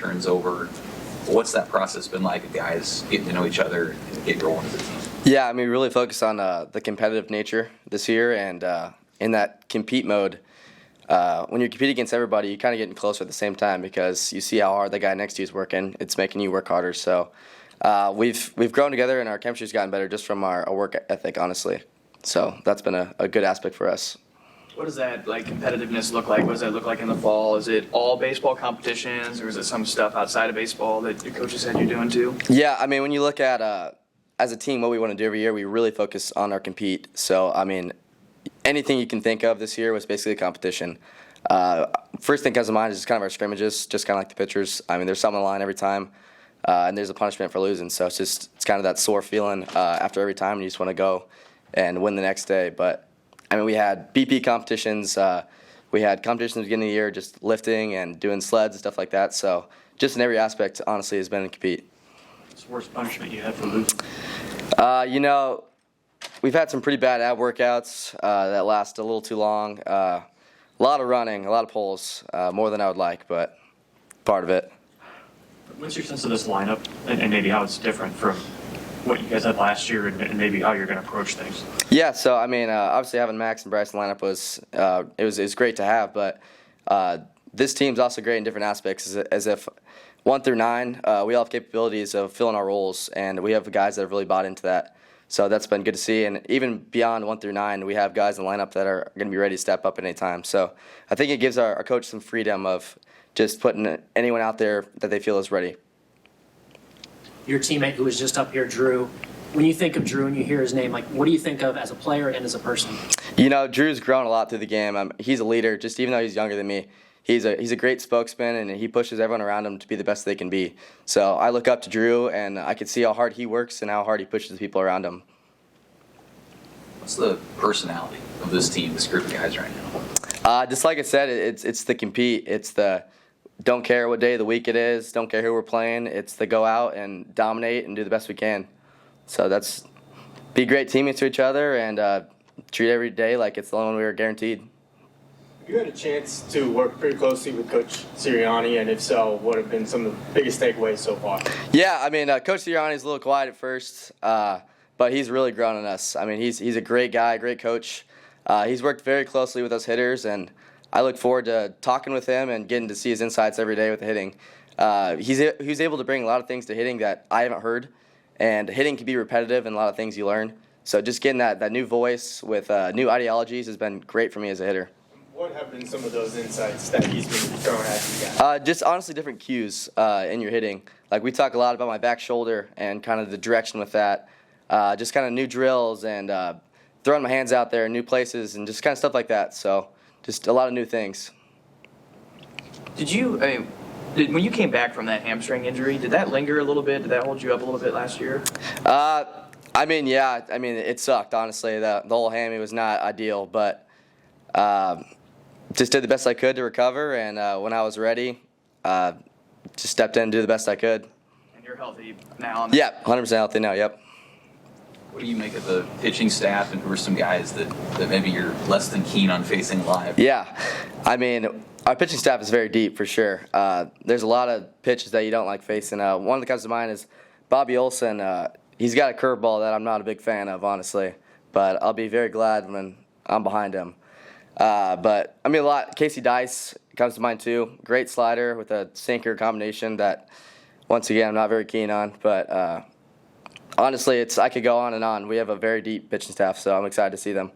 turns over. What's that process been like of guys getting to know each other and get rolling as a team? Yeah, I mean, we really focus on the competitive nature this year, and in that compete mode, when you compete against everybody, you kind of getting closer at the same time because you see how hard the guy next to you is working. It's making you work harder. So we've grown together, and our chemistry's gotten better just from our work ethic, honestly. So that's been a good aspect for us. What does that competitiveness look like? What does that look like in the fall? Is it all baseball competitions, or is it some stuff outside of baseball that your coaches said you're doing too? Yeah, I mean, when you look at as a team, what we want to do every year, we really focus on our compete. So, I mean, anything you can think of this year was basically a competition. First thing comes to mind is just kind of our scrimmages, just kind of like the pitchers. I mean, there's something on the line every time, and there's a punishment for losing. So it's kind of that sore feeling after every time, and you just want to go and win the next day. But I mean, we had BP competitions. We had competitions at the beginning of the year, just lifting and doing sleds and stuff like that. So just in every aspect, honestly, has been to compete. What's the worst punishment you had for losing? You know, we've had some pretty bad ab workouts that last a little too long. A lot of running, a lot of pulls, more than I would like, but part of it. What's your sense of this lineup and maybe how it's different from what you guys had last year and maybe how you're going to approach things? Yeah, so I mean, obviously having Max and Bryce in the lineup was great to have, but this team's also great in different aspects. As if 1 through 9, we all have capabilities of filling our roles, and we have guys that have really bought into that. So that's been good to see, and even beyond 1 through 9, we have guys in the lineup that are going to be ready to step up at any time. So I think it gives our coach some freedom of just putting anyone out there that they feel is ready. Your teammate who was just up here, Drew, when you think of Drew and you hear his name, what do you think of as a player and as a person? You know, Drew's grown a lot through the game. He's a leader, just even though he's younger than me. He's a great spokesman, and he pushes everyone around him to be the best they can be. So I look up to Drew, and I can see how hard he works and how hard he pushes the people around him. What's the personality of this team, this group of guys right now? Just like I said, it's the compete. It's the don't care what day of the week it is, don't care who we're playing. It's the go out and dominate and do the best we can. So that's be great teammates to each other and treat every day like it's the only one we were guaranteed. You had a chance to work pretty closely with Coach Sirianni, and if so, what have been some of the biggest takeaways so far? Yeah, I mean, Coach Sirianni's a little quiet at first, but he's really grown on us. I mean, he's a great guy, great coach. He's worked very closely with us hitters, and I look forward to talking with him and getting to see his insights every day with the hitting. He's able to bring a lot of things to hitting that I haven't heard, and hitting can be repetitive and a lot of things you learn. So just getting that new voice with new ideologies has been great for me as a hitter. What have been some of those insights that he's been throwing at you guys? Just honestly different cues in your hitting. Like we talk a lot about my back shoulder and kind of the direction with that. Just kind of new drills and throwing my hands out there in new places and just kind of stuff like that. So just a lot of new things. When you came back from that hamstring injury, did that linger a little bit? Did that hold you up a little bit last year? I mean, yeah. I mean, it sucked, honestly. The whole hammy was not ideal, but just did the best I could to recover, and when I was ready, just stepped in and do the best I could. And you're healthy now? Yeah, 100% healthy now, yep. What do you make of the pitching staff, and who are some guys that maybe you're less than keen on facing live? Yeah, I mean, our pitching staff is very deep for sure. There's a lot of pitches that you don't like facing. One that comes to mind is Bobby Olson. He's got a curveball that I'm not a big fan of, honestly, but I'll be very glad when I'm behind him. But I mean, Casey Dice comes to mind too. Great slider with a sinker combination that, once again, I'm not very keen on. But honestly, I could go on and on. We have a very deep pitching staff, so I'm excited to see them.